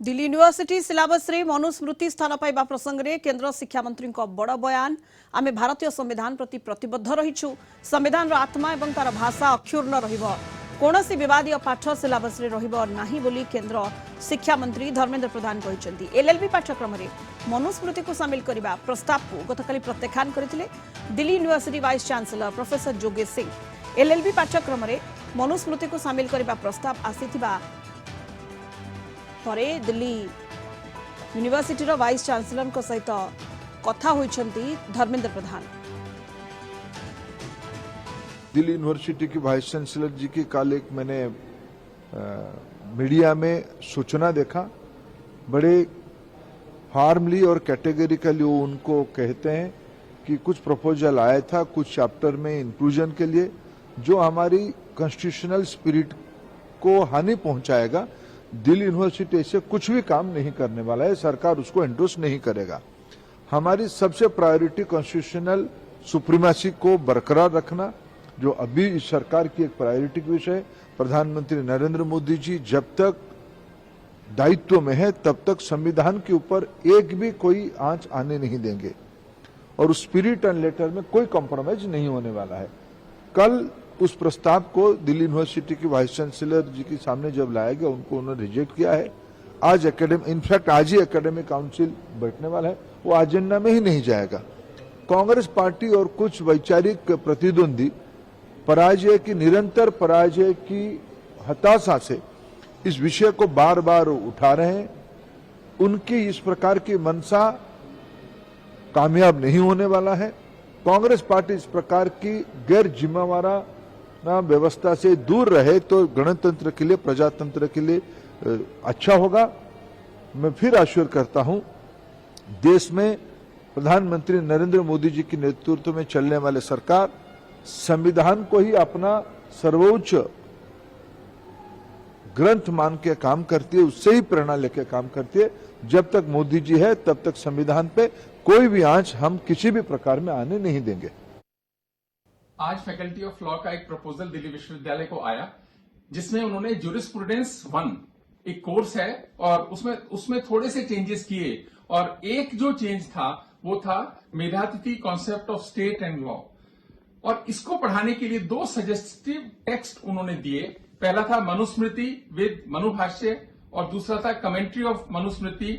Delhi university syllabus रे मनुस्मृति स्थान पाइबा प्रसंग में केंद्र शिक्षा मंत्री बड़ बयान। आमे भारतीय संविधान प्रति प्रतिबद्ध रहीछु। संविधान आत्मा एवं तार भाषा अक्षुण्ण रहिबो। कौनसी विवादीय पाठ सिलेबस रे रहिबो नाही बोली केंद्र शिक्षा मंत्री धर्मेंद्र प्रधान कहिसेंती। एलएलबी पाठ्यक्रम में मनुस्मृति को शामिल करने प्रस्ताव को गतकाली प्रत्याख्यान करथिले Delhi university vice chancellor professor जोगेश सिंह। एलएलबी पाठ्यक्रम में मनुस्मृति को शामिल करने प्रस्ताव आसीथिबा परे दिल्ली यूनिवर्सिटी वाइस चांसलर सहित कथा होइछंती धर्मेंद्र प्रधान। दिल्ली यूनिवर्सिटी की वाइस चांसलर जी की कल एक मैंने मीडिया में सूचना देखा। बड़े फार्मली और कैटेगरिकली वो उनको कहते हैं कि कुछ प्रपोजल आया था कुछ चैप्टर में इंक्लूजन के लिए जो हमारी कॉन्स्टिट्यूशनल स्पिरिट को हानि पहुंचाएगा। दिल्ली यूनिवर्सिटी ऐसे कुछ भी काम नहीं करने वाला है, सरकार उसको एंडोर्स नहीं करेगा। हमारी सबसे प्रायोरिटी कॉन्स्टिट्यूशनल सुप्रीमेसी को बरकरार रखना, जो अभी इस सरकार की एक प्रायोरिटी का विषय है। प्रधानमंत्री नरेंद्र मोदी जी जब तक दायित्व में है तब तक संविधान के ऊपर एक भी कोई आंच आने नहीं देंगे और उस स्पिरिट एंड लेटर में कोई कॉम्प्रोमाइज नहीं होने वाला है। कल उस प्रस्ताव को दिल्ली यूनिवर्सिटी की वाइस चांसलर जी के सामने जब लाया गया उनको उन्होंने रिजेक्ट किया है। आज इनफैक्ट आज ही एकेडमिक काउंसिल बैठने वाला है, वो एजेंडा में ही नहीं जाएगा। कांग्रेस पार्टी और कुछ वैचारिक प्रतिद्वंदी निरंतर पराजय की हताशा से इस विषय को बार बार उठा रहे हैं। उनकी इस प्रकार की मंशा कामयाब नहीं होने वाला है। कांग्रेस पार्टी इस प्रकार की गैर जिम्मेवाराना व्यवस्था से दूर रहे तो गणतंत्र के लिए, प्रजातंत्र के लिए अच्छा होगा। मैं फिर आश्वस्त करता हूं, देश में प्रधानमंत्री नरेंद्र मोदी जी के नेतृत्व में चलने वाले सरकार संविधान को ही अपना सर्वोच्च ग्रंथ मान के काम करती है, उससे ही प्रेरणा लेकर काम करती है। जब तक मोदी जी है तब तक संविधान पे कोई भी आंच हम किसी भी प्रकार में आने नहीं देंगे। आज फैकल्टी ऑफ लॉ का एक प्रपोजल दिल्ली विश्वविद्यालय को आया जिसमें उन्होंने ज्यूरिस्प्रूडेंस 1 एक कोर्स है और उसमें थोड़े से चेंजेस किए और एक जो चेंज था वो था Medhatithi concept of state and law. और इसको पढ़ाने के लिए 2 सजेस्टिव टेक्स्ट उन्होंने दिए। पहला था मनुस्मृति विद मनुभाष्य और दूसरा था कमेंट्री ऑफ मनुस्मृति।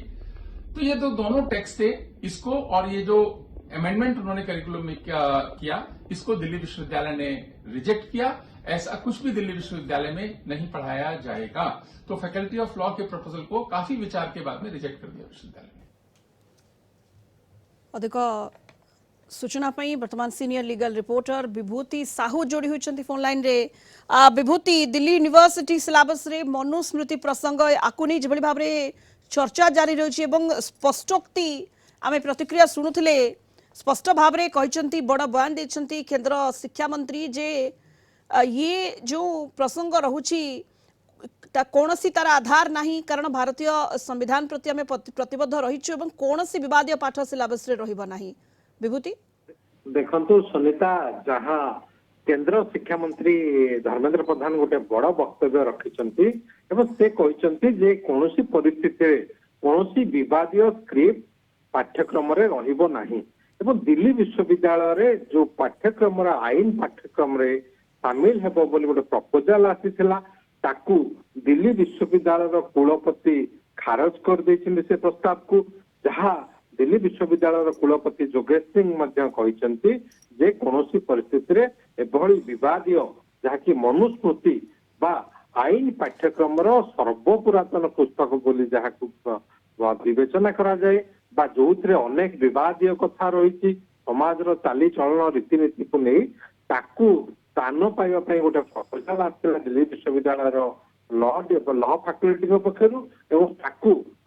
तो ये दोनों टेक्स्ट थे। इसको और ये जो अमेंडमेंट उन्होंने करिकुलम में किया इसको दिल्ली विश्वविद्यालय ने रिजेक्ट किया। ऐसा कुछ भी दिल्ली विश्वविद्यालय में नहीं पढ़ाया जाएगा। तो फैकल्टी ऑफ लॉ के प्रपोजल को काफी विचार के बाद में रिजेक्ट कर दिया विश्वविद्यालय ने। अधिक सूचना पाई वर्तमान सीनियर लीगल रिपोर्टर विभूति साहू जोड़ी होती फोन लाइन रे। विभूति, दिल्ली यूनिवर्सिटी सिलेबस रे मनुस्मृति प्रसंग आकु नहीं जो भाव में चर्चा जारी रही स्पष्टोक्ति आम प्रतिक्रिया शुणुले स्पष्ट भाव में कहते बड़ बयान देते केंद्र शिक्षा मंत्री जे ये जो प्रसंग रहुची कौन सी तार आधार नहीं, कारण भारतीय संविधान प्रति आम प्रतिबद्ध रहीचु एवं कौन सी विवादीय पाठ सिलेबस रे रहिबो नहीं। विभूति देखंतु सुनीता, जहाँ केंद्र शिक्षा मंत्री धर्मेंद्र प्रधान गोटे बड़ वक्तव्य रखिछंती एवं से कहछंती जे कोनोसी परिस्थिति रे कोनोसी विवादीय स्क्रिप्ट पाठ्यक्रम रे रहिबो नाही एवं दिल्ली विश्वविद्यालय रे जो पाठ्यक्रम रे आईन पाठ्यक्रम रे शामिल हेबो बोली गोटे प्रपोजल आसीथिला ताकू दिल्ली विश्वविद्यालय रो कुलपति खारज कर दैछिले से प्रस्ताव को। जहाँ दिल्ली विश्वविद्यालय कुलपति जोगेश सिंह कहते जे कौन परिस्थिति रे एभली विवादीय जहाँकि मनुस्मृति बा आईन पाठ्यक्रम सर्वपुरातन पुस्तक बोली जहाँ विवेचना करा जाए बा जो अनेक विवादीय कथा रही समाज चाली चलन रीतिनीति को नहीं ताकू स्थान पाइबा गोटे प्रपोजल आसला दिल्ली विश्वविद्यालय लॉ फैकल्टी पक्षर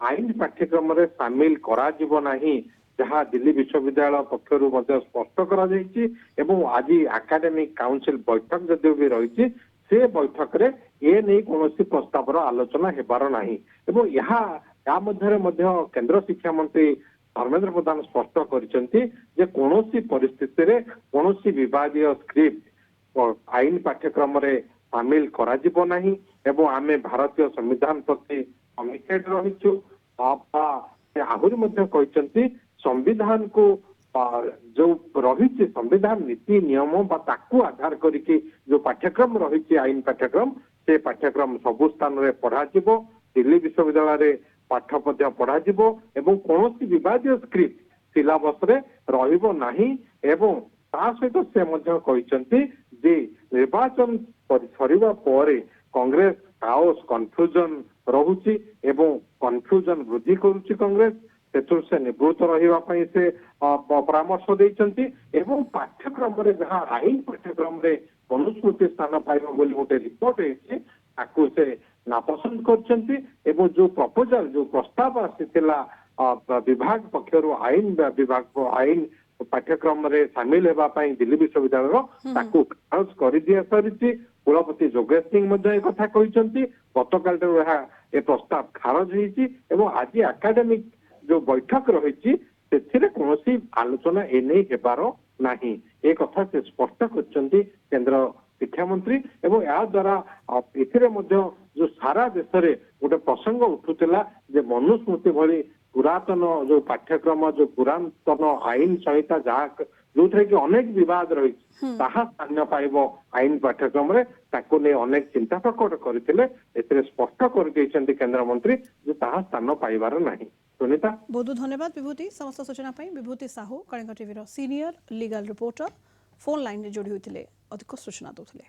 आईन पाठ्यक्रम रे शामिल करा जिवो नाही, जहाँ दिल्ली विश्वविद्यालय पक्षर स्पष्ट करा जायछि एवं आज एकेडमिक काउंसिल बैठक जदि भी रही से बैठक रे ए नहीं कौन प्रस्ताव आलोचना हेबार नाही। एवं या मध्य केंद्र शिक्षा मंत्री धर्मेंद्र प्रधान स्पष्ट करिसेंती जे कौन परिस्थिति रे कौन विवादीय स्क्रिप्ट आईन पाठ्यक्रम रे शामिल करा जिवो नाही एवं आमे भारतीय संविधान प्रति कमिटेड रहिछु से आहुरी मध्य कहते संविधान को जो रही संविधान नीति नियम बा ताकू आधार करके जो पाठ्यक्रम रही आईन पाठ्यक्रम से पाठ्यक्रम सबु स्थान में पढ़ा दिल्ली विश्वविद्यालय पाठ पढ़ा एवं कौन विवादीय स्क्रिप्ट सिलेबस रे रहिबो नाही एवं ता सहित से मध्य कहते जे निर्वाचन सरिबा परे कांग्रेस काओस कन्फ्यूजन रहुची एवं कन्फ्यूजन वृद्धि करुची कांग्रेस से निवृत्त रही से परामर्श देइचंती एवं पाठ्यक्रम रे जहाँ आईन पाठ्यक्रम रे मनुस्मृति स्थान पाइब बोली गोटे रिपोर्ट है ताकू से नापसंद करचंती एवं जो प्रपोजल जो प्रस्ताव आसीथिला विभाग पक्षरु आईन विभाग आईन पाठ्यक्रम रे शामिल हेबा पई दिल्ली विश्वविद्यालय ताकू खारज कर दिया सरिछि कुलपति जोगेश सिंह मध्य एक कथा कहिसंती गतकाल ए प्रस्ताव खारज होईछि एवं आज एकेडमिक जो बैठक रही कौन आलोचना एने हेबार नाही ए कथा से स्पष्ट करछंती केंद्र शिक्षा मंत्री एवं या द्वारा एथिरे मध्य जो सारा देश रे गोटे प्रसंग उठुतिला जे मनुस्मृति भली पुरातन जो पाठ्यक्रम जो पुरातन आईन संहिता जहाँ जो थे कि अनेक विवाद रही स्थान पाइब आईन पाठ्यक्रम रे ताको ने अनेक चिंता प्रकट करथिले एथिरे स्पष्ट कर देइछंती केंद्र मंत्री जे ताहा स्थान पाइबार नाही। सुनीता बहुत बहुत धन्यवाद विभूति समस्त सूचना पाई। Vibhuti Sahu Kalinga TV senior legal reporter phone line रे जोड़ी होइतिले अधिक सूचना दउथिले।